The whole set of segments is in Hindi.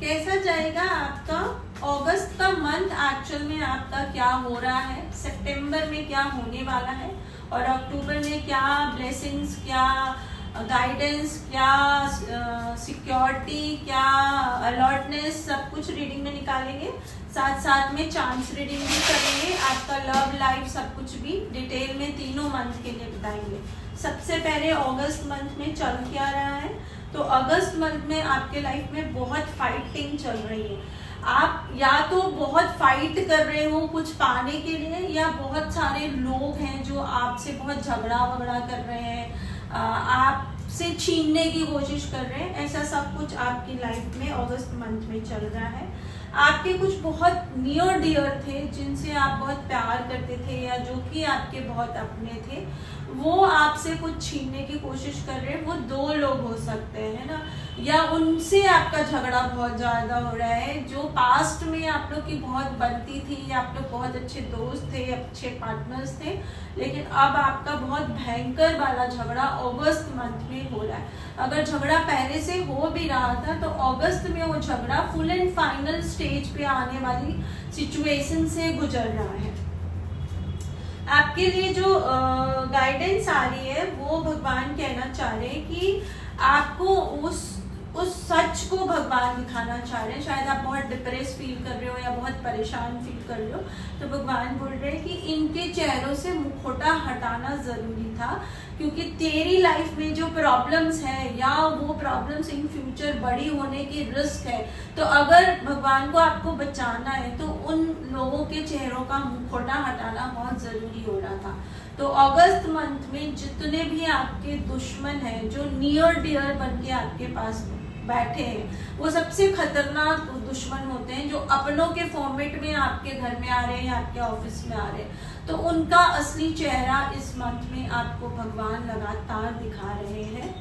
कैसा जाएगा आपका अगस्त का मंथ, एक्चुअल में आपका क्या हो रहा है, सितंबर में क्या होने वाला है, और अक्टूबर में क्या ब्लेसिंग्स, क्या गाइडेंस, क्या सिक्योरिटी, क्या अलर्टनेस, सब कुछ रीडिंग में निकालेंगे। साथ साथ में चांस रीडिंग भी करेंगे, आपका लव लाइफ सब कुछ भी डिटेल में तीनों मंथ के लिए बताएंगे। सबसे पहले अगस्त मंथ में चल क्या रहा है, तो अगस्त मंथ में आपके लाइफ में बहुत फाइटिंग चल रही है। आप या तो बहुत फाइट कर रहे हो कुछ पाने के लिए, या बहुत सारे लोग हैं जो आपसे बहुत झगड़ा वगड़ा कर रहे हैं, आपसे छीनने की कोशिश कर रहे हैं। ऐसा सब कुछ आपकी लाइफ में अगस्त मंथ में चल रहा है। आपके कुछ बहुत नियर डियर थे जिनसे आप बहुत प्यार करते थे, या जो कि आपके बहुत अपने थे, वो आपसे कुछ छीनने की कोशिश कर रहे हैं। वो दो लोग हो सकते हैं ना, या उनसे आपका झगड़ा बहुत ज्यादा हो रहा है। जो पास्ट में आप लोग की बहुत बनती थी, आप लोग बहुत अच्छे दोस्त थे, अच्छे पार्टनर्स थे, लेकिन अब आपका बहुत भयंकर वाला झगड़ा अगस्त मंथ में हो रहा है। अगर झगड़ा पहले से हो भी रहा था तो अगस्त में वो झगड़ा फुल एंड फाइनल स्टेज पे आने वाली सिचुएशन से गुजर रहा है। आपके लिए जो गाइडेंस आ रही है वो भगवान कहना चाह रहे हैं कि आपको उस सच को भगवान दिखाना चाह रहे हैं। शायद आप बहुत डिप्रेस फील कर रहे हो या बहुत परेशान फील कर रहे हो, तो भगवान बोल रहे हैं कि इनके चेहरों से मुखौटा हटाना जरूरी था, क्योंकि तेरी लाइफ में जो प्रॉब्लम्स है या वो प्रॉब्लम्स इन फ्यूचर बड़ी होने की रिस्क है, तो अगर भगवान को आपको बचाना है तो उन लोगों के चेहरों का मुखौटा हटाना बहुत जरूरी हो रहा था। तो अगस्त मंथ में जितने भी आपके दुश्मन हैं, जो नियर डियर बन के आपके पास बैठे हैं, वो सबसे खतरनाक दुश्मन होते हैं, जो अपनों के फॉर्मेट में आपके घर में आ रहे हैं, आपके ऑफिस में आ रहे हैं। तो उनका असली चेहरा इस मंथ में आपको भगवान लगातार दिखा रहे हैं,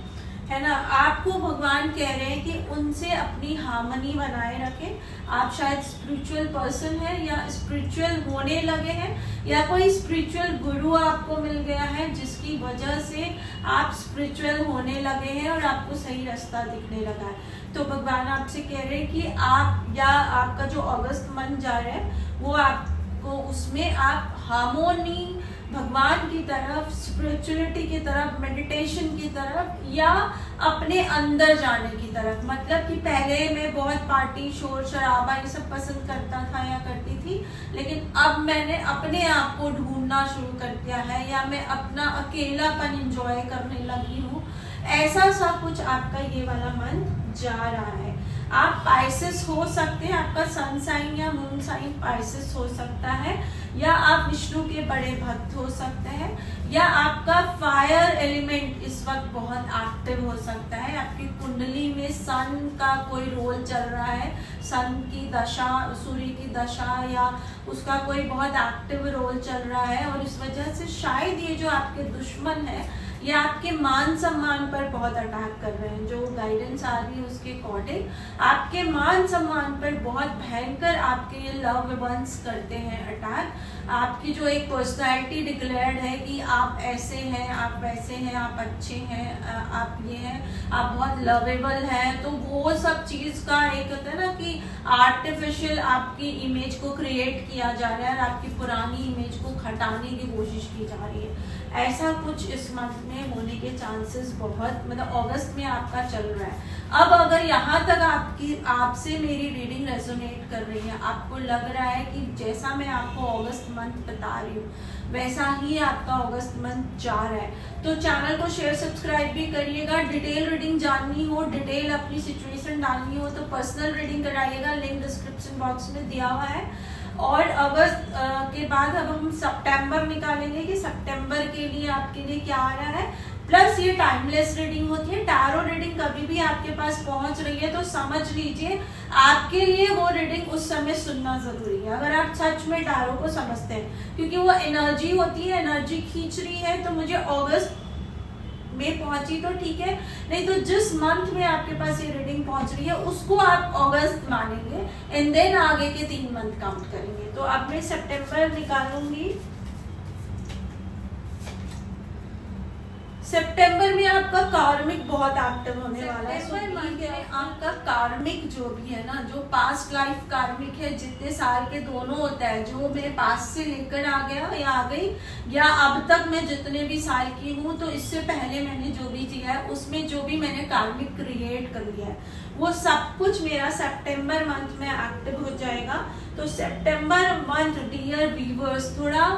है ना। आपको भगवान कह रहे हैं कि उनसे अपनी हार्मनी बनाए रखें। आप शायद स्पिरिचुअल पर्सन है, या स्पिरिचुअल होने लगे हैं, या कोई स्पिरिचुअल गुरु आपको मिल गया है जिसकी वजह से आप स्पिरिचुअल होने लगे हैं और आपको सही रास्ता दिखने लगा है। तो भगवान आपसे कह रहे हैं कि आप, या आपका जो अगस्त मंथ जा रहा है वो आपको, उसमें आप हार्मोनी, भगवान की तरफ, स्पिरिचुअलिटी की तरफ, मेडिटेशन की तरफ, या अपने अंदर जाने की तरफ। मतलब कि पहले मैं बहुत पार्टी, शोर शराबा ये सब पसंद करता था या करती थी, लेकिन अब मैंने अपने आप को ढूंढना शुरू कर दिया है, या मैं अपना अकेलापन एंजॉय करने लगी हूँ। ऐसा सा कुछ आपका ये वाला मंथ जा रहा है। आप पाइसेस हो सकते हैं, आपका सन साइन या मून साइन पाइसेस हो सकता है, या आप विष्णु के बड़े भक्त हो सकते हैं, या आपका फायर एलिमेंट इस वक्त बहुत एक्टिव हो सकता है। आपकी कुंडली में सन का कोई रोल चल रहा है, सन की दशा, सूर्य की दशा, या उसका कोई बहुत एक्टिव रोल चल रहा है, और इस वजह से शायद ये जो आपके दुश्मन है ये आपके मान सम्मान पर बहुत अटैक कर रहे हैं। जो गाइडेंस आ रही है उसके अकॉर्डिंग आपके मान सम्मान पर बहुत भयंकर आपके ये लव वंस करते हैं अटैक। आपकी जो एक पर्सनैलिटी डिक्लेयर्ड है कि आप ऐसे हैं, आप वैसे हैं, आप अच्छे हैं, आप ये हैं, आप बहुत लवेबल हैं, तो वो सब चीज़ का एक होता है ना कि आर्टिफिशियल आपकी इमेज को क्रिएट किया जा रहा है और आपकी पुरानी इमेज को हटाने की कोशिश की जा रही है। ऐसा कुछ इस मंथ में होने के चांसेस बहुत, मतलब अगस्त में आपका चल रहा है। अब अगर यहाँ तक आपसे मेरी रीडिंग रेजोनेट कर रही है, आपको लग रहा है कि जैसा मैं आपको अगस्त मंथ बता रही हूँ वैसा ही आपका अगस्त मंथ जा रहा है, तो चैनल को शेयर सब्सक्राइब भी करिएगा। डिटेल रीडिंग जाननी हो, डिटेल अपनी सिचुएशन डालनी हो तो पर्सनल रीडिंग कराइएगा, लिंक डिस्क्रिप्शन बॉक्स में दिया हुआ है। और अगस्त के बाद अब हम सितंबर निकालेंगे कि सितंबर के लिए आपके लिए क्या आ रहा है। प्लस ये टाइमलेस रीडिंग होती है, टैरो रीडिंग कभी भी आपके पास पहुंच रही है तो समझ लीजिए आपके लिए वो रीडिंग उस समय सुनना जरूरी है, अगर आप सच में टैरो को समझते हैं, क्योंकि वो एनर्जी होती है, एनर्जी खींच रही है। तो मुझे अगस्त में पहुंची तो ठीक है, नहीं तो जिस मंथ में आपके पास ये रीडिंग पहुंच रही है उसको आप अगस्त मानेंगे एंड देन आगे के 3 मंथ काउंट करेंगे। तो अब मैं सितंबर निकालूंगी। सितंबर में आपका कार्मिक बहुत एक्टिव होने वाला है। सितंबर मंथ में आपका कार्मिक जो भी है ना, जो पास्ट लाइफ कार्मिक है, जितने साल के दोनों होता है, जो मैं पास्ट से लेकर आ गया या आ गई, या अब तक मैं जितने भी साल की हूँ, तो इससे पहले मैंने जो भी किया है उसमें जो भी मैंने कार्मिक क्रिएट कर लिया है, वो सब कुछ मेरा सितंबर मंथ में एक्टिव हो जाएगा। तो सितंबर मंथ डियर व्यूअर्स थोड़ा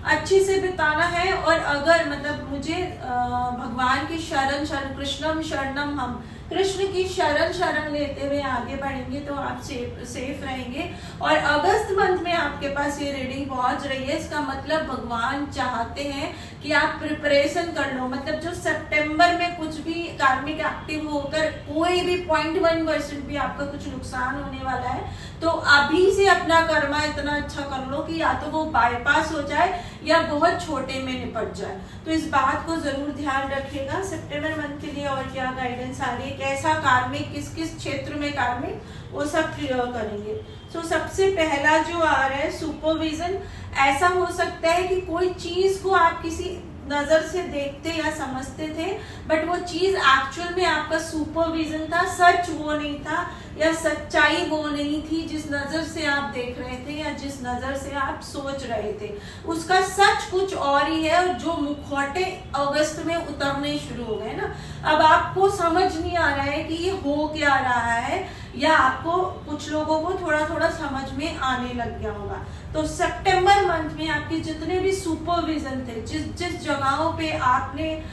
अच्छे से बिताना है। और अगर मतलब मुझे भगवान की शरण कृष्णम शरणम, हम कृष्ण की शरण लेते हुए आगे बढ़ेंगे तो आप सेफ रहेंगे। और अगस्त मंथ में आपके पास ये रीडिंग पहुंच रही है, इसका मतलब भगवान चाहते हैं कि आप प्रिपरेशन कर लो। मतलब जो सितंबर में कुछ भी कार्मिक एक्टिव होकर कोई भी 0.1% भी आपका कुछ नुकसान होने वाला है, तो अभी से अपना कर्मा इतना अच्छा कर लो कि या तो वो बाईपास हो जाए या बहुत छोटे में निपट जाए। तो इस बात को जरूर ध्यान रखिएगा। सितंबर मंथ के लिए और क्या गाइडेंस आ रही है, कैसा कार्मिक, किस किस क्षेत्र में कार्मिक, वो सब क्लियर करेंगे। तो सबसे पहला जो आ रहा है सुपरविजन। ऐसा हो सकता है कि कोई चीज को आप किसी नजर से देखते या समझते थे, बट वो चीज एक्चुअल में आपका सुपरविजन था, सच वो नहीं था या सच्चाई वो नहीं थी जिस नजर से आप देख रहे थे या जिस नजर से आप सोच रहे थे, उसका सच कुछ और ही है। और जो मुखौटे अगस्त में उतरने शुरू हो गए ना, अब आपको समझ नहीं आ रहा है कि ये हो क्या रहा है, या आपको कुछ लोगों को थोड़ा थोड़ा समझ में आने लग गया होगा। तो सितंबर मंथ में आपके जितने भी सुपरविजन थे, जिस जगहों पे आपने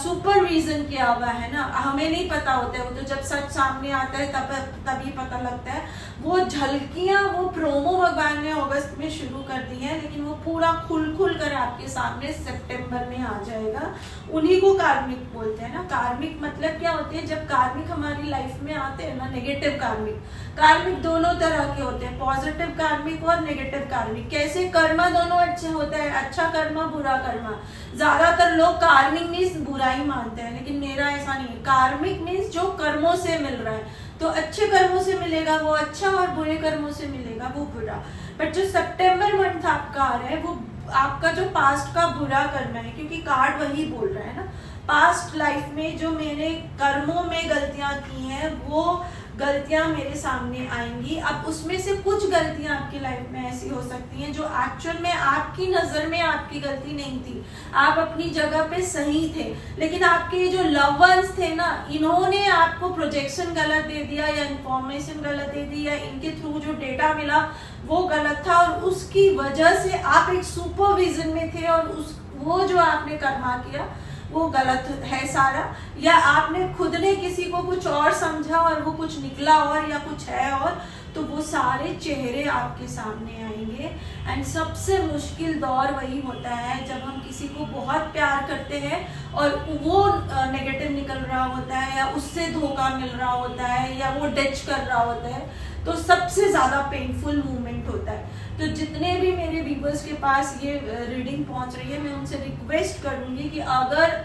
सुपरविजन किया हुआ है ना, हमें नहीं पता होता है, वो तो जब सच सामने आता है तभी पता लगता है। वो झलकियां, वो प्रोमो भगवान ने अगस्त में शुरू कर दी है, लेकिन वो पूरा खुल कर आपके सामने सितंबर में आ जाएगा। उन्हीं को कार्मिक बोलते हैं ना। कार्मिक मतलब क्या होते हैं, जब कार्मिक हमारी लाइफ में आते हैं ना, नेगेटिव कार्मिक दोनों तरह के होते हैं, पॉजिटिव कार्मिक और नेगेटिव कार्मिक। कैसे, कर्मा दोनों अच्छे होता है, अच्छा कर्मा बुरा कर्मा। ज्यादातर लोग कार्मिक मीन्स बुरा ही मानते हैं, लेकिन मेरा ऐसा नहीं है। कार्मिक मीन्स जो कर्मों से मिल रहा है, तो अच्छे कर्मों से मिलेगा वो अच्छा, और बुरे कर्मों से मिलेगा वो बुरा। बट जो सितंबर मंथ आपका आ रहा है, वो आपका जो पास्ट का बुरा कर्म है, क्योंकि कार्ड वही बोल रहा है ना, पास्ट लाइफ में जो मैंने कर्मों में गलतियां की हैं, वो गलतियां मेरे सामने आएंगी। अब उसमें से कुछ गलतियां आपकी लाइफ में ऐसी हो सकती हैं जो एक्चुअल में आपकी नजर में आपकी गलती नहीं थी, आप अपनी जगह पे सही थे, लेकिन आपके जो लव वंस थे ना, इन्होंने आपको प्रोजेक्शन गलत दे दिया या इंफॉर्मेशन गलत दे दी, या इनके थ्रू जो डेटा मिला वो गलत था, और उसकी वजह से आप एक सुपरविजन में थे, और वो जो आपने कर्मा किया वो गलत है सारा, या आपने खुद ने किसी को कुछ और समझा और वो कुछ निकला और, या कुछ है और, तो वो सारे चेहरे आपके सामने आएंगे। एंड सबसे मुश्किल दौर वही होता है जब हम किसी को बहुत प्यार करते हैं और वो नेगेटिव निकल रहा होता है, या उससे धोखा मिल रहा होता है, या वो डिच कर रहा होता है, तो सबसे ज्यादा पेनफुल मोमेंट होता है। तो जितने भी मेरे व्यूअर्स के पास ये रीडिंग पहुंच रही है, मैं उनसे रिक्वेस्ट करूंगी कि अगर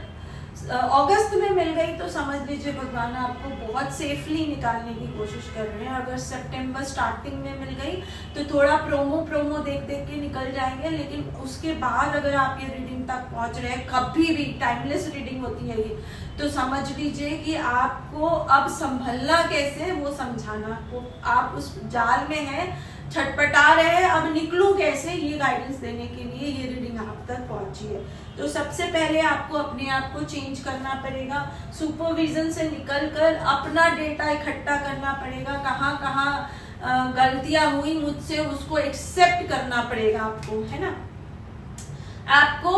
अगस्त में मिल गई तो समझ लीजिए भगवान आपको बहुत सेफली निकालने की कोशिश कर रहे हैं। अगर सितंबर स्टार्टिंग में मिल गई तो थोड़ा प्रोमो देख के निकल जाएंगे, लेकिन उसके बाद अगर आप ये रीडिंग तक पहुंच रहे हैं, कभी भी टाइमलेस रीडिंग होती है ये, तो समझ लीजिए कि आपको अब संभलना कैसे, वो समझाना आपको, आप उस जाल में हैं, छटपटा रहे हैं, अब निकलूं कैसे, ये गाइडेंस देने के लिए ये रीडिंग आप तक पहुंची है। तो सबसे पहले आपको अपने आप को चेंज करना पड़ेगा, सुपरविजन से निकलकर अपना डेटा इकट्ठा करना पड़ेगा, कहाँ गलतियां हुई मुझसे, उसको एक्सेप्ट करना पड़ेगा आपको, है ना। आपको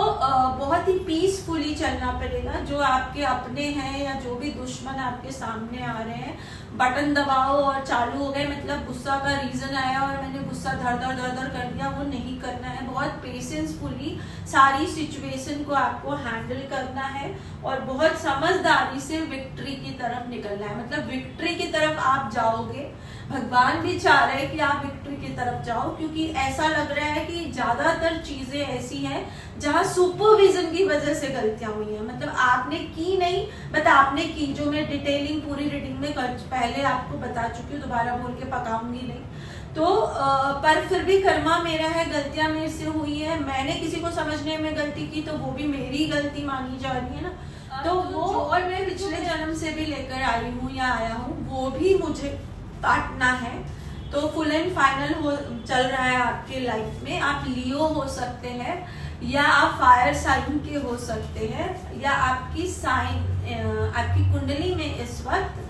बहुत ही पीसफुली चलना पड़ेगा। जो आपके अपने हैं या जो भी दुश्मन आपके सामने आ रहे हैं, बटन दबाओ और चालू हो गए, मतलब गुस्सा का रीजन आया और मैंने गुस्सा धर धर कर दिया, वो नहीं करना है। बहुत पेशेंसफुली सारी सिचुएशन को आपको हैंडल करना है और बहुत समझदारी से विक्ट्री की तरफ निकलना है। मतलब विक्ट्री की तरफ आप जाओगे, भगवान भी चाह रहे हैं कि आप विक्ट्री की तरफ जाओ, क्योंकि ऐसा लग रहा है कि ज्यादातर चीजें ऐसी हैं जहां सुपरविजन की वजह से गलतियां हुई हैं। मतलब आपने की नहीं, बट आपने की, जो मैं डिटेलिंग पूरी रीडिंग में पहले आपको बता चुकी हूँ, दोबारा बोल के पकाऊंगी नहीं। तो पर फिर भी कर्मा मेरा है, गलतियां मेरे से हुई है, मैंने किसी को समझने में गलती की तो वो भी मेरी गलती मानी जा रही है ना। तो वो और मैं पिछले जन्म से भी लेकर आई हूँ या आया हूँ, वो भी मुझे काटना है। तो फुल एंड फाइनल हो चल रहा है आपके लाइफ में। आप लियो हो सकते हैं, या आप फायर साइन के हो सकते हैं, या आपकी साइन आपकी कुंडली में इस वक्त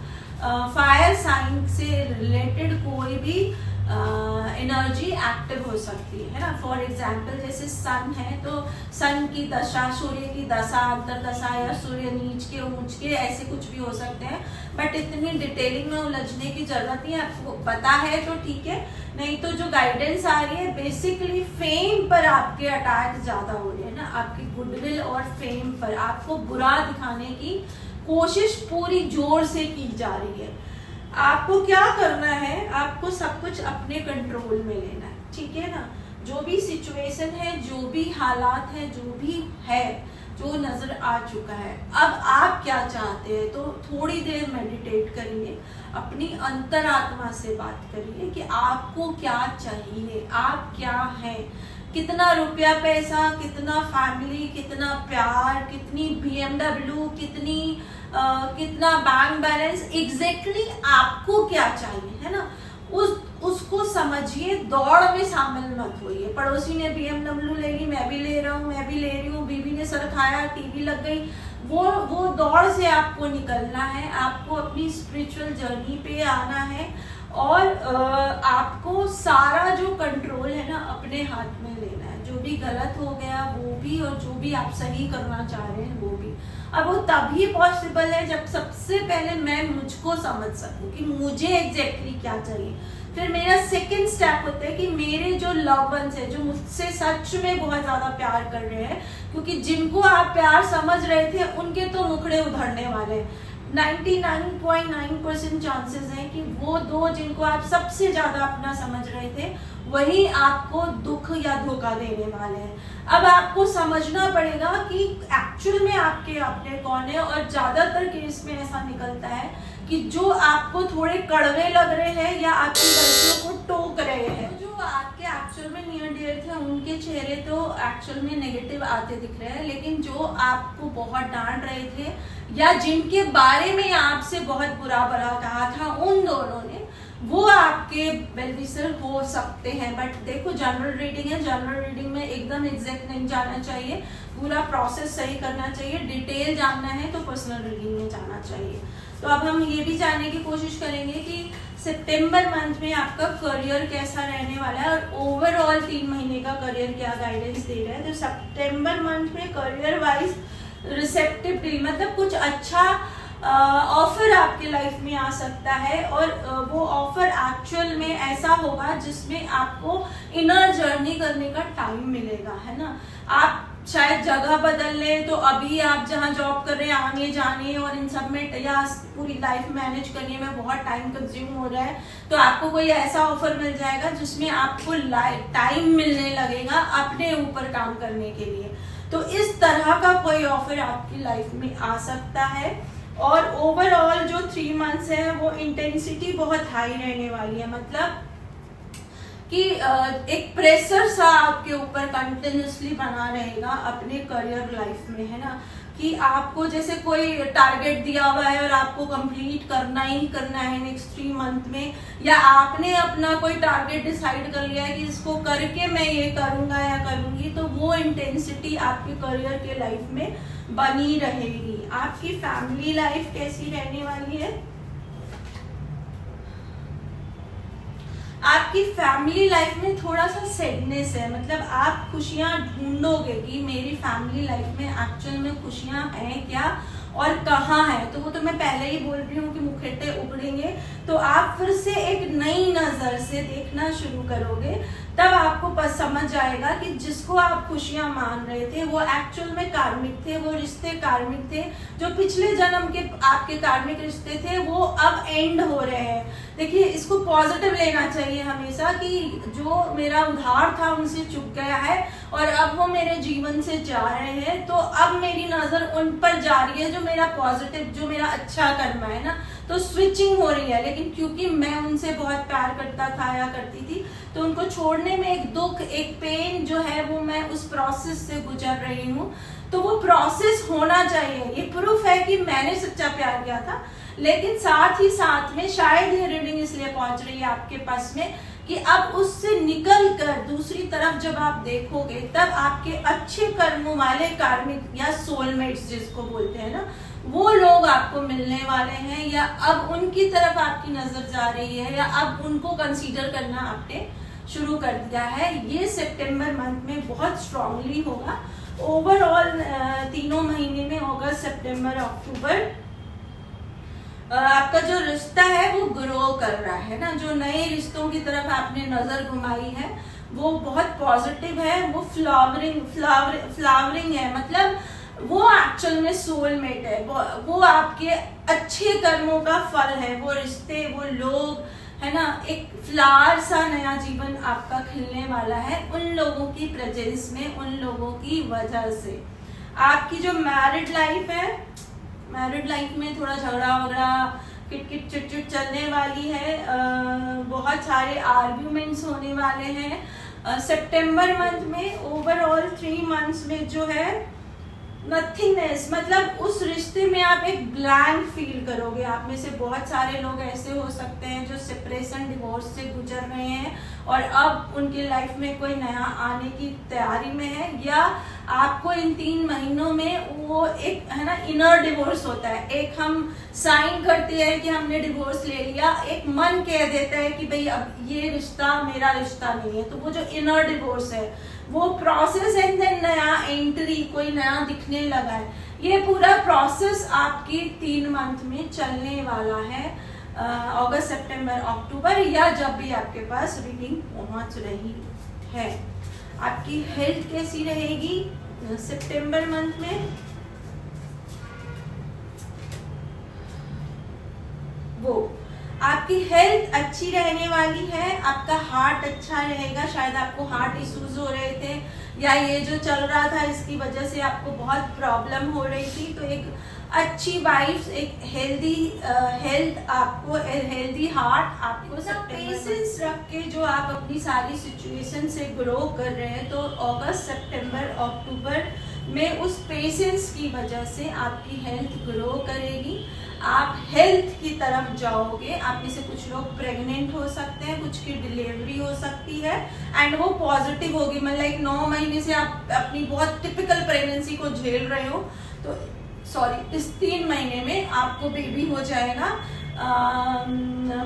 फायर साइन से रिलेटेड कोई भी एनर्जी एक्टिव हो सकती है ना। फॉर एग्जाम्पल जैसे सन है तो सन की दशा, सूर्य की दशा, अंतरदशा, या सूर्य नीच के ऊंच के, ऐसे कुछ भी हो सकते हैं। बट इतनी डिटेलिंग में उलझने की जरूरत नहीं है, आपको पता है तो ठीक है, नहीं तो जो गाइडेंस आ रही है बेसिकली फेम पर आपके अटैक ज्यादा हो रहे हैं ना, आपकी गुडविल और फेम पर आपको बुरा दिखाने की कोशिश पूरी जोर से की जा रही है। आपको क्या करना है, आपको सब कुछ अपने कंट्रोल में लेना है, ठीक है ना। जो भी सिचुएशन है, जो भी हालात है, जो भी है, जो नजर आ चुका है, अब आप क्या चाहते हैं, तो थोड़ी देर मेडिटेट करिए, अपनी अंतरात्मा से बात करिए कि आपको क्या चाहिए, आप क्या हैं, कितना रुपया पैसा, कितना फैमिली, कितना प्यार, कितनी BMW, कितना बैंक बैलेंस, एग्जैक्टली आपको क्या चाहिए, है ना। उसको समझिए, दौड़ में शामिल मत होइए। पड़ोसी ने BMW ले ली, मैं भी ले रहा हूँ, मैं भी ले रही हूँ, बीवी ने सर खाया, टीवी लग गई, वो दौड़ से आपको निकलना है। आपको अपनी स्पिरिचुअल जर्नी पे आना है और आपको सारा जो कंट्रोल है ना अपने हाथ में लेना है। जो भी गलत हो गया वो भी, और जो भी आप सही करना चाह रहे हैं वो भी। अब वो तभी पॉसिबल है जब सबसे पहले मैं मुझको समझ सकूं कि मुझे एग्जैक्टली क्या चाहिए। फिर मेरा सेकंड स्टेप होता है कि मेरे जो लव वंस है, जो मुझसे सच में बहुत ज्यादा प्यार कर रहे हैं, क्योंकि जिनको आप प्यार समझ रहे थे उनके तो मुखड़े उधड़ने वाले हैं। 99.9% चांसेस हैं कि वो दो जिनको आप सबसे ज्यादा अपना समझ रहे थे वही आपको दुख या धोखा देने वाले हैं। अब आपको समझना पड़ेगा कि एक्चुअल में आपके अपने कौन है। और ज्यादातर केस में ऐसा निकलता है कि जो आपको थोड़े कड़वे लग रहे हैं या आपकी गलतियों को टोक रहे हैं, जो आपके एक्चुअल में नियर डियर थे उनके चेहरे तो एक्चुअल में नेगेटिव आते दिख रहे हैं, लेकिन जो आपको बहुत डांट रहे थे या जिनके बारे में आपसे बहुत बुरा भला कहा था उन दोनों ने, वो आपके वेलविशर हो सकते हैं। बट देखो जनरल रीडिंग है, जनरल रीडिंग में एकदम एग्जैक्ट नहीं जाना चाहिए, पूरा प्रोसेस सही करना चाहिए। डिटेल जानना है तो पर्सनल रीडिंग में जाना चाहिए। तो अब हम ये भी जानने की कोशिश करेंगे कि सितंबर मंथ में आपका करियर कैसा रहने वाला है और ओवरऑल 3 महीने का करियर क्या गाइडेंस दे रहा है। तो सितंबर मंथ में करियर वाइज रिसेप्टिव डील, मतलब कुछ अच्छा ऑफर आपके लाइफ में आ सकता है, और वो ऑफर एक्चुअल में ऐसा होगा जिसमें आपको इनर जर्नी करने का टाइम मिलेगा, है ना। आप शायद जगह बदल ले, तो अभी आप जहाँ जॉब कर रहे हैं आने जाने और इन सब में या पूरी लाइफ मैनेज करने में बहुत टाइम कंज्यूम हो रहा है, तो आपको कोई ऐसा ऑफर मिल जाएगा जिसमें आपको टाइम मिलने लगेगा अपने ऊपर काम करने के लिए। तो इस तरह का कोई ऑफर आपकी लाइफ में आ सकता है। और ओवरऑल जो 3 मंथ्स है वो इंटेंसिटी बहुत हाई रहने वाली है, मतलब कि एक प्रेशर सा आपके ऊपर कंटिन्यूसली बना रहेगा अपने करियर लाइफ में, है ना। कि आपको जैसे कोई टारगेट दिया हुआ है और आपको कंप्लीट करना ही करना है नेक्स्ट 3 मंथ में, या आपने अपना कोई टारगेट डिसाइड कर लिया है कि इसको करके मैं ये करूंगा या करूंगी, तो वो इंटेंसिटी आपके करियर के लाइफ में बनी रहेगी। आपकी फैमिली लाइफ कैसी रहने वाली है? आपकी फैमिली लाइफ में थोड़ा सा सैडनेस है, मतलब आप खुशियां ढूंढोगे कि मेरी फैमिली लाइफ में एक्चुअल में खुशियां हैं क्या और कहाँ है। तो वो तो मैं पहले ही बोल रही हूँ कि मुखौटे उगड़ेंगे, तो आप फिर से एक नई नजर से देखना शुरू करोगे, तब आपको समझ आएगा कि जिसको आप खुशियां मान रहे थे वो एक्चुअल में कार्मिक थे, वो रिश्ते कार्मिक थे, जो पिछले जन्म के आपके कार्मिक रिश्ते थे वो अब एंड हो रहे हैं। देखिए इसको पॉजिटिव लेना चाहिए हमेशा कि जो मेरा उधार था उनसे चुक गया है और अब वो मेरे जीवन से जा रहे हैं, तो अब मेरी नजर उन पर जा रही है जो मेरा पॉजिटिव, जो मेरा अच्छा कर्म है ना, तो स्विचिंग हो रही है। लेकिन क्योंकि मैं उनसे बहुत प्यार करता था या करती थी, तो उनको छोड़ने में एक दुख, एक पेन जो है वो मैं उस प्रोसेस से गुजर रही हूँ। तो वो प्रोसेस होना चाहिए, ये प्रूफ है कि मैंने सच्चा प्यार किया था। लेकिन साथ ही साथ में शायद ये रीडिंग इसलिए पहुंच रही है आपके पास में कि अब उससे निकल कर दूसरी तरफ जब आप देखोगे तब आपके अच्छे कर्मों वाले कार्मिक या सोलमेट्स जिसको बोलते हैं ना, वो लोग आपको मिलने वाले हैं, या अब उनकी तरफ आपकी नजर जा रही है, या अब उनको कंसीडर करना आपने शुरू कर दिया है। ये सितंबर मंथ में बहुत स्ट्रांगली होगा। ओवरऑल 3 महीने में अगस्त, सितंबर, अक्टूबर आपका जो रिश्ता है वो ग्रो कर रहा है ना। जो नए रिश्तों की तरफ आपने नजर घुमाई है वो बहुत पॉजिटिव है, वो फ्लावरिंग है, मतलब वो एक्चुअल में सोलमेट है, वो आपके अच्छे कर्मों का फल है। वो रिश्ते, वो लोग है ना, एक फ्लावर सा नया जीवन आपका खिलने वाला है उन लोगों की प्रेजेंस में, उन लोगों की वजह से। आपकी जो मैरिड लाइफ है, मैरिड लाइफ में थोड़ा झगड़ा वगड़ा, किट चिट चलने वाली है, बहुत सारे आर्ग्यूमेंट्स होने वाले हैं सितंबर मंथ में। ओवरऑल 3 मंथ्स में जो है नथिंगनेस, मतलब उस रिश्ते में आप एक ब्लैंक फील करोगे। आप में से बहुत सारे लोग ऐसे हो सकते हैं जो सेपरेशन, डिवोर्स से गुजर रहे हैं और अब उनकी लाइफ में कोई नया आने की तैयारी में है, या आपको इन 3 महीनों में वो एक है ना इनर डिवोर्स होता है। एक हम साइन करते हैं कि हमने डिवोर्स ले लिया, एक मन कह देता है कि भाई अब ये रिश्ता मेरा रिश्ता नहीं है, तो वो जो इनर डिवोर्स है वो प्रोसेस, एंड देन नया एंट्री, कोई नया दिखने लगा है। ये पूरा प्रोसेस आपकी 3 मंथ में चलने वाला है, अगस्त, सितंबर, अक्टूबर, या जब भी आपके पास रीडिंग पहुंच रही है। आपकी हेल्थ कैसी रहेगी सितंबर मंथ में? वो आपकी हेल्थ अच्छी रहने वाली है, आपका हार्ट अच्छा रहेगा। शायद आपको हार्ट इश्यूज हो रहे थे, या ये जो चल रहा था इसकी वजह से आपको बहुत प्रॉब्लम हो रही थी, तो एक अच्छी वाइब्स, एक हेल्दी हेल्थ आपको, हेल्दी हार्ट आपको, सब पेशेंस रख के जो आप अपनी सारी सिचुएशन से ग्रो कर रहे हैं, तो अगस्त, सितंबर, अक्टूबर में उस पेशेंस की वजह से आपकी हेल्थ ग्रो करेगी। आप हेल्थ की तरफ जाओगे। आप में से कुछ लोग प्रेग्नेंट हो सकते हैं, कुछ की डिलीवरी हो सकती है, एंड वो पॉजिटिव होगी। मतलब 9 महीने से आप अपनी बहुत टिपिकल प्रेगनेंसी को झेल रहे हो, तो सॉरी, इस 3 महीने में आपको बेबी हो जाएगा।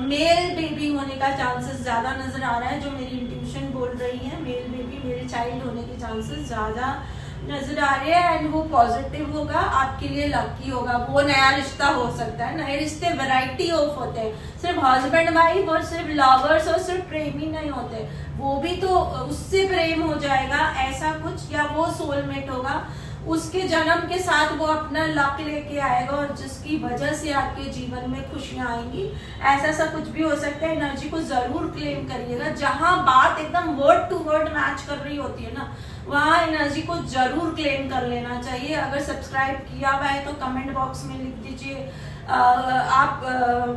मेल बेबी होने का चांसेस ज्यादा नजर आ रहा है, जो मेरी इंट्यूशन बोल रही है। मेल बेबी, मेल चाइल्ड होने के चांसेस ज्यादा नजर आ रहे हैं, एंड वो पॉजिटिव होगा, आपके लिए लकी होगा। वो नया रिश्ता हो सकता है। नए रिश्ते वैरायटी ऑफ होते हैं, सिर्फ हस्बैंड वाइफ और सिर्फ लवर्स और सिर्फ प्रेमी नहीं होते, वो भी तो उससे प्रेम हो जाएगा ऐसा कुछ, या वो सोलमेट होगा, उसके जन्म के साथ वो अपना लक लेके आएगा और जिसकी वजह से आपके जीवन में खुशियां आएंगी। ऐसा सा कुछ भी हो सकता है। एनर्जी को जरूर क्लेम करिएगा। जहां बात एकदम वर्ड टू वर्ड मैच कर रही होती है ना, वहां एनर्जी को जरूर क्लेम कर लेना चाहिए। अगर सब्सक्राइब किया हुआ है तो कमेंट बॉक्स में लिख दीजिए, आप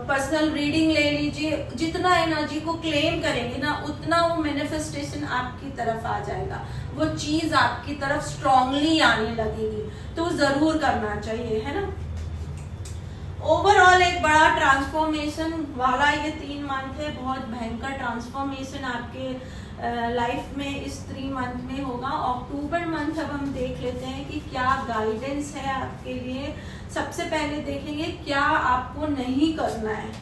पर्सनल रीडिंग ले लीजिए। जितना एनर्जी को क्लेम करेंगे ना, उतना वो मैनिफेस्टेशन आपकी तरफ आ जाएगा, वो चीज आपकी तरफ स्ट्रांगली आने लगेगी। तो जरूर करना चाहिए, है ना। ओवरऑल एक बड़ा ट्रांसफॉर्मेशन वाला ये 3 मंथ है। बहुत भयंकर ट्रांसफॉर्मेशन आपके लाइफ में इस 3 मंथ में होगा। अक्टूबर मंथ अब हम देख लेते हैं कि क्या गाइडेंस है आपके लिए। सबसे पहले देखेंगे क्या आपको नहीं करना है।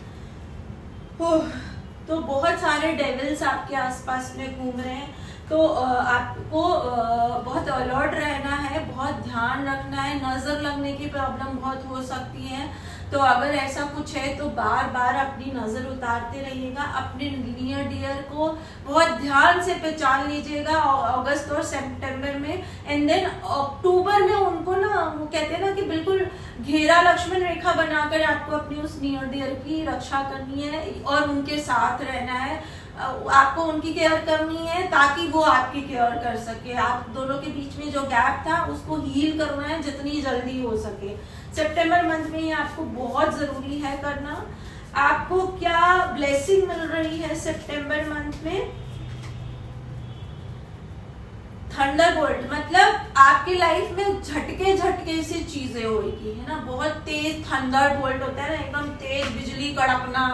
तो बहुत सारे डेविल्स आपके आसपास में घूम रहे हैं, तो आपको बहुत अलर्ट रहना है, बहुत ध्यान रखना है। नजर लगने की प्रॉब्लम बहुत हो सकती है, तो अगर ऐसा कुछ है तो बार बार अपनी नजर उतारते रहिएगा। अपने नियर डियर को बहुत ध्यान से पहचान लीजिएगा अगस्त और सितंबर में, एंड देन अक्टूबर में उनको ना, वो कहते हैं ना कि बिल्कुल घेरा लक्ष्मण रेखा बनाकर आपको अपनी उस नियर डियर की रक्षा करनी है और उनके साथ रहना है। आपको उनकी केयर करनी है ताकि वो आपकी केयर कर सके। आप दोनों के बीच में जो गैप था उसको हील करना है जितनी जल्दी हो सके। सितंबर मंथ में ये आपको बहुत जरूरी है करना। आपको क्या ब्लेसिंग मिल रही है सितंबर मंथ में? थंडरबोल्ट, मतलब आपकी लाइफ में झटके झटके से चीजें होगी, है ना। बहुत तेज थंडरबोल्ट होता है ना, एकदम तेज बिजली कड़कना,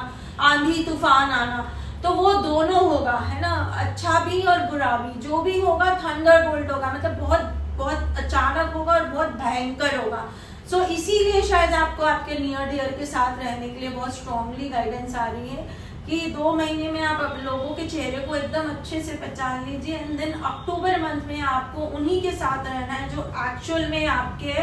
आंधी तूफान आना, तो वो दोनों होगा, है ना। अच्छा भी और बुरा भी, जो भी होगा थंडरबोल्ट होगा, मतलब बहुत बहुत अचानक होगा और बहुत भयंकर होगा। सो इसीलिए शायद आपको आपके नियर डियर के साथ रहने के लिए बहुत स्ट्रांगली गाइडेंस आ रही है कि 2 महीने में आप लोगों के चेहरे को एकदम अच्छे से पहचान लीजिए। एंड देन अक्टूबर मंथ में आपको उन्हीं के साथ रहना है जो एक्चुअल में आपके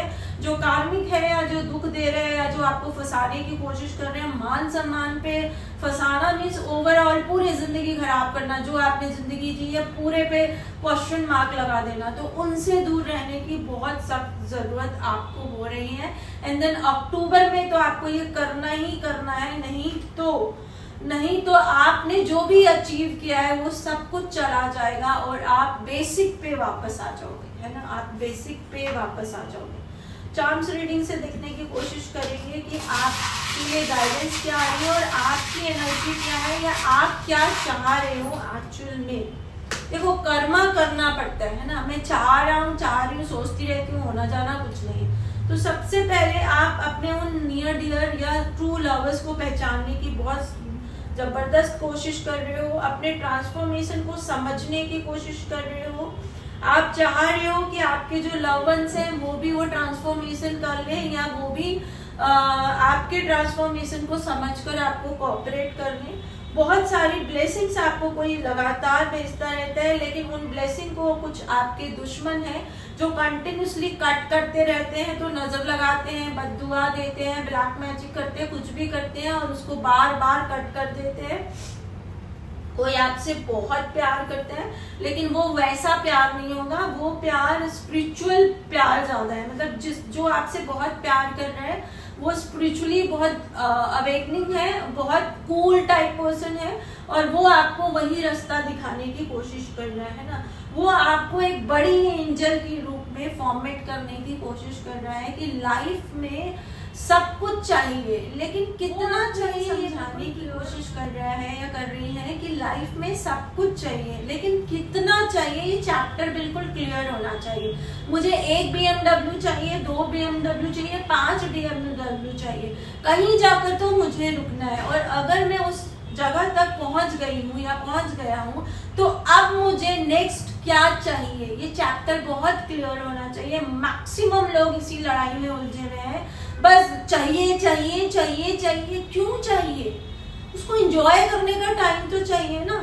जो कार्मिक है, या जो दुख दे रहे हैं, या जो आपको फंसाने की कोशिश कर रहे हैं। मान सम्मान पे फंसाना मीन्स ओवरऑल पूरी जिंदगी खराब करना, जो आपने जिंदगी जी है पूरे पे क्वेश्चन मार्क लगा देना। तो उनसे दूर रहने की बहुत सख्त जरूरत आपको हो रही है। एंड देन अक्टूबर में तो आपको ये करना ही करना है, नहीं तो आपने जो भी अचीव किया है वो सब कुछ चला जाएगा और आप बेसिक पे वापस आ जाओगे, है ना। आप बेसिक पे वापस आ जाओगे। चार्म्स रीडिंग से देखने की कोशिश करेंगे कि आपके लिए गाइडेंस क्या आ रही है और आपकी एनर्जी क्या है, या आप क्या चाह रहे हो एक्चुअल में। देखो, कर्मा करना पड़ता है ना। मैं चाह रही हूँ, सोचती रहती हूँ, होना जाना कुछ नहीं। तो सबसे पहले आप अपने उन नियर डियर या ट्रू लवर्स को पहचानने की बहुत जबरदस्त कोशिश कर रहे हो, अपने ट्रांसफॉर्मेशन को समझने की कोशिश कर रहे हो। आप चाह रहे हो कि आपके जो लव वंस हैं वो भी वो ट्रांसफॉर्मेशन कर ले, या वो भी आपके ट्रांसफॉर्मेशन को समझकर आपको कोऑपरेट कर ले। बहुत सारी ब्लेसिंग्स आपको कोई लगातार भेजता रहता है, लेकिन उन ब्लेसिंग को कुछ आपके दुश्मन हैं जो कंटिन्यूसली कट करते रहते हैं, तो नजर लगाते हैं, बद्दुआ देते हैं, ब्लैक मैजिक करते हैं, कुछ भी करते हैं और उसको बार बार कट कर देते हैं। कोई आपसे बहुत प्यार करता है, लेकिन वो वैसा प्यार नहीं होगा, वो प्यार स्पिरिचुअल प्यार ज्यादा है। मतलब जो आपसे बहुत प्यार कर रहा है वो स्पिरिचुअली बहुत अवेकनिंग है, बहुत कूल टाइप पर्सन है, और वो आपको वही रास्ता दिखाने की कोशिश कर रहा है ना। वो आपको एक बड़ी एंजल के रूप में फॉर्मेट करने की कोशिश कर रहा है कि लाइफ में सब कुछ चाहिए, लेकिन कितना चाहिए समझाने की कोशिश कर रहा है या कर रही है कि लाइफ में सब कुछ चाहिए, लेकिन कितना चाहिए ये चैप्टर बिल्कुल क्लियर होना चाहिए। मुझे 1 BMW चाहिए, 2 BMW चाहिए, 5 BMW चाहिए, कहीं जाकर तो मुझे रुकना है। और अगर मैं उस जगह तक पहुंच गई हूँ या पहुंच गया हूँ, तो अब मुझे नेक्स्ट क्या चाहिए, ये चैप्टर बहुत क्लियर होना चाहिए। मैक्सिमम लोग इसी लड़ाई में उलझे हुए हैं, बस चाहिए चाहिए चाहिए चाहिए। क्यों चाहिए? उसको एंजॉय करने का टाइम तो चाहिए ना।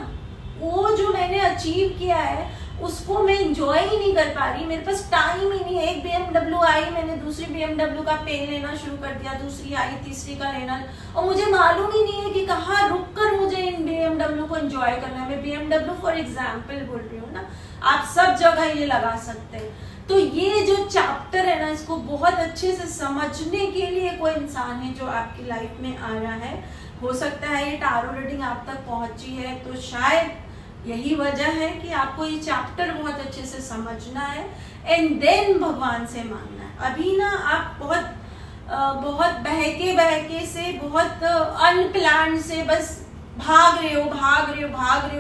वो जो मैंने अचीव किया है उसको मैं एंजॉय ही नहीं कर पा रही, मेरे पास टाइम ही नहीं है। 1 BMW आई, मैंने दूसरी BMW का पेन लेना शुरू कर दिया, दूसरी आई, तीसरी का लेना, और मुझे मालूम ही नहीं है कि कहाँ रुक कर मुझे इन BMW को एंजॉय करना है। मैं BMW फॉर एग्जाम्पल बोल रही हूँ ना, आप सब जगह ये लगा सकते हैं। तो ये जो चैप्टर है ना, इसको बहुत अच्छे से समझने के लिए कोई इंसान है जो आपकी लाइफ में आ रहा है। हो सकता है ये टारो रीडिंग आप तक पहुंची है, तो शायद यही वजह है कि आपको ये चैप्टर बहुत अच्छे से समझना है एंड देन भगवान से मांगना है। अभी ना आप बहुत बहके से, बहुत अनप्लान से बस भाग रहे हो,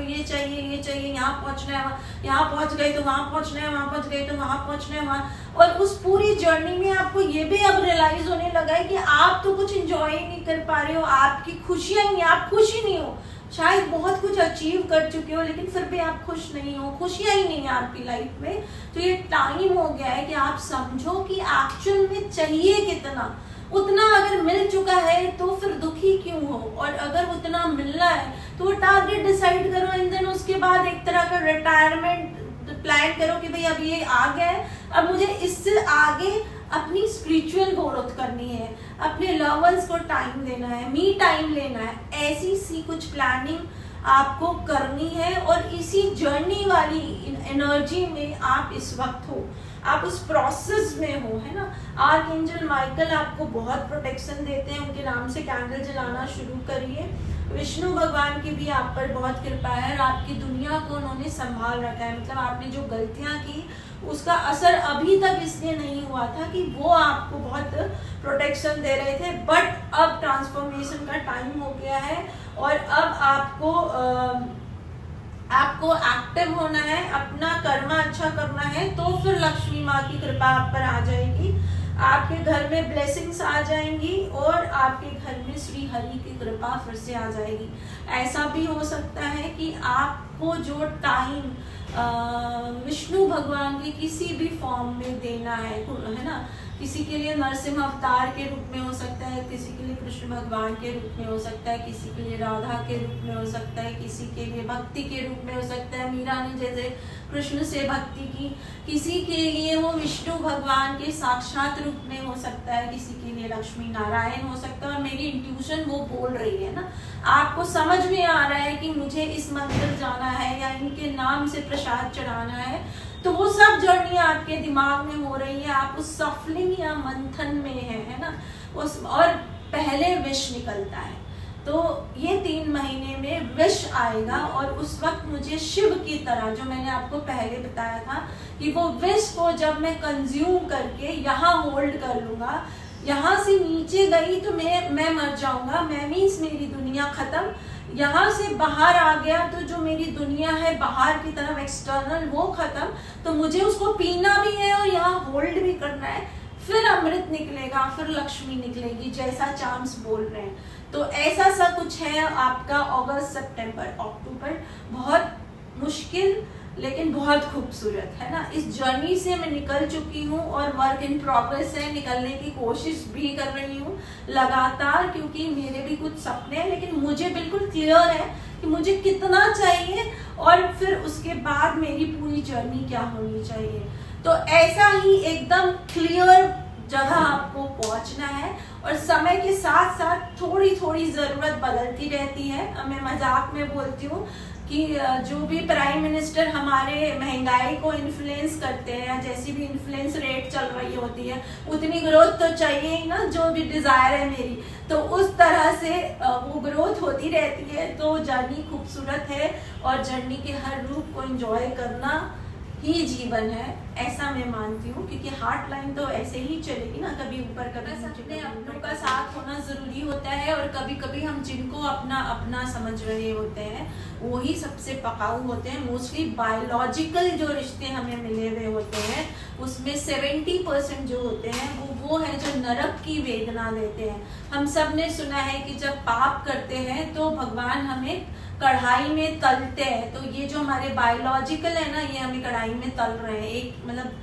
ये चाहिए, यहाँ पहुंचना है, यहाँ पहुंच गए तो वहां पहुंचना है, वहां पहुंच गए तो वहां पहुंचना है, वहां। और उस पूरी जर्नी में आपको ये भी अब रियलाइज होने लगा है कि आप तो कुछ एंजॉय ही नहीं कर पा रहे हो, आपकी खुशियां ही नहीं, आप खुश ही नहीं हो। शायद बहुत कुछ अचीव कर चुके हो, लेकिन फिर भी आप खुश नहीं हो, खुशियां ही नहीं है आपकी लाइफ में। तो ये टाइम हो गया है कि आप समझो कि एक्चुअल में चाहिए कितना। उतना अगर मिल चुका है तो फिर दुखी क्यों हो, और अगर उतना मिलना है तो वो टारगेट डिसाइड करो एंड देन उसके बाद एक तरह का रिटायरमेंट प्लान करो कि भाई अब ये आ गया है, अब मुझे इससे आगे अपनी स्पिरिचुअल ग्रोथ करनी है, अपने लवर्स को टाइम देना है, मी टाइम लेना है। ऐसी सी कुछ प्लानिंग आपको करनी है, और इसी जर्नी वाली एनर्जी में आप इस वक्त हो, आप उस प्रोसेस में हो, है ना। आर्कएंजल माइकल आपको बहुत प्रोटेक्शन देते हैं, उनके नाम से कैंडल जलाना शुरू करिए। विष्णु भगवान की भी आप पर बहुत कृपा है और आपकी दुनिया को उन्होंने संभाल रखा है। मतलब आपने जो गलतियां की उसका असर अभी तक इसलिए नहीं हुआ था कि वो आपको बहुत प्रोटेक्शन दे रहे थे, बट अब ट्रांसफॉर्मेशन का टाइम हो गया है और अब आपको एक्टिव होना है, अपना कर्म अच्छा करना है, तो फिर लक्ष्मी माँ की कृपा आप पर आ जाएगी, आपके घर में ब्लेसिंग्स आ जाएंगी और आपके घर में श्री हरि की कृपा फिर से आ जाएगी। ऐसा भी हो सकता है कि आपको जो टाइम विष्णु भगवान की किसी भी फॉर्म में देना है ना, किसी के लिए नरसिंह अवतार के रूप में हो सकता है, किसी के लिए कृष्ण भगवान के रूप में हो सकता है, किसी के लिए राधा के रूप में हो सकता है, किसी के लिए भक्ति के रूप में हो सकता है, मीरा ने जैसे कृष्ण से भक्ति की, किसी के लिए वो विष्णु भगवान के साक्षात रूप में हो सकता है, किसी के लिए लक्ष्मी नारायण हो सकता है। और मेरी इंट्यूशन वो बोल रही है ना, आपको समझ में आ रहा है कि मुझे इस मंदिर जाना है या इनके नाम से प्रसाद चढ़ाना है, तो वो सब जर्नी आपके दिमाग में हो रही है, आप उस सफलिंग या मंथन में है ना, उस और पहले विश निकलता है। तो ये 3 महीने में विश आएगा और उस वक्त मुझे शिव की तरह, जो मैंने आपको पहले बताया था कि वो विश को जब मैं कंज्यूम करके यहाँ होल्ड कर लूंगा, यहाँ से नीचे गई तो मैं मर जाऊंगा, मैं मीन्स मेरी दुनिया खत्म, यहाँ से बाहर आ गया तो जो मेरी दुनिया है बाहर की तरफ एक्सटर्नल वो खत्म, तो मुझे उसको पीना भी है और यहाँ होल्ड भी करना है, फिर अमृत निकलेगा, फिर लक्ष्मी निकलेगी, जैसा चार्म्स बोल रहे हैं। तो ऐसा सा कुछ है आपका अगस्त सितंबर अक्टूबर, बहुत मुश्किल लेकिन बहुत खूबसूरत है ना। इस जर्नी से मैं निकल चुकी हूँ और वर्क इन प्रोग्रेस है, निकलने की कोशिश भी कर रही हूँ लगातार, क्योंकि मेरे भी कुछ सपने हैं, लेकिन मुझे बिल्कुल क्लियर है कि मुझे कितना चाहिए और फिर उसके बाद मेरी पूरी जर्नी क्या होनी चाहिए। तो ऐसा ही एकदम क्लियर जगह आपको पहुंचना है और समय के साथ साथ थोड़ी थोड़ी जरूरत बदलती रहती है। मैं मजाक में बोलती हूँ कि जो भी प्राइम मिनिस्टर हमारे महंगाई को इन्फ्लुएंस करते हैं या जैसी भी इन्फ्लुएंस रेट चल रही होती है, उतनी ग्रोथ तो चाहिए ही ना, जो भी डिजायर है मेरी, तो उस तरह से वो ग्रोथ होती रहती है। तो जर्नी खूबसूरत है और जर्नी के हर रूप को एंजॉय करना ही जीवन है, ऐसा मैं मानती हूँ, क्योंकि हार्ट लाइन तो ऐसे ही चलेगी ना, कभी ऊपर कभी नीचे। अपनों का साथ होना जरूरी होता है और कभी कभी हम जिनको अपना अपना समझ रहे होते हैं वही सबसे पकाऊ होते हैं। मोस्टली बायोलॉजिकल जो रिश्ते हमें मिले हुए होते हैं उसमें 70% जो होते हैं वो है जो नरक की वेदना देते हैं। हम सब ने सुना है कि जब पाप करते हैं तो भगवान हमें कढ़ाई में तलते हैं, तो ये जो हमारे बायोलॉजिकल है ना, ये हमें कढ़ाई में तल रहे हैं। एक मतलब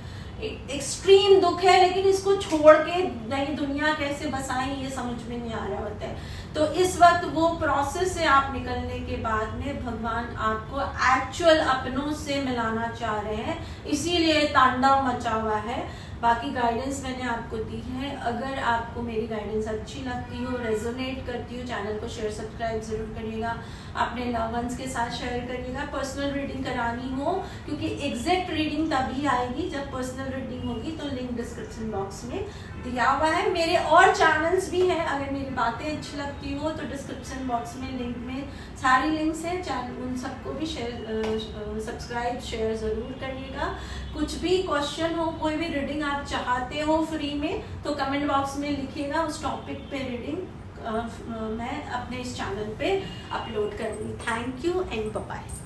एक्सट्रीम दुख है, लेकिन इसको छोड़ के नई दुनिया कैसे बसाएं ये समझ में नहीं आ रहा होता है। तो इस वक्त वो प्रोसेस से आप निकलने के बाद में भगवान आपको एक्चुअल अपनों से मिलाना चाह रहे हैं, इसीलिए तांडव मचा हुआ है। बाकी गाइडेंस मैंने आपको दी है। अगर आपको मेरी गाइडेंस अच्छी लगती हो, रेजोनेट करती हो, चैनल को शेयर सब्सक्राइब जरूर करिएगा, अपने लव वंस के साथ शेयर करिएगा। पर्सनल रीडिंग करानी हो, क्योंकि एग्जैक्ट रीडिंग तभी आएगी जब पर्सनल रीडिंग होगी, तो लिंक डिस्क्रिप्शन बॉक्स में दिया हुआ है। मेरे और चैनल्स भी हैं, अगर मेरी बातें अच्छी लगती हो तो डिस्क्रिप्शन बॉक्स में लिंक में सारी लिंक्स हैं, चैनल उन सबको भी शेयर सब्सक्राइब शेयर ज़रूर करिएगा। कुछ भी क्वेश्चन हो, कोई भी रीडिंग आप चाहते हो फ्री में, तो कमेंट बॉक्स में लिखिएगा, उस टॉपिक पे रीडिंग मैं अपने इस चैनल पे अपलोड करूँगी। Thank you and bye bye.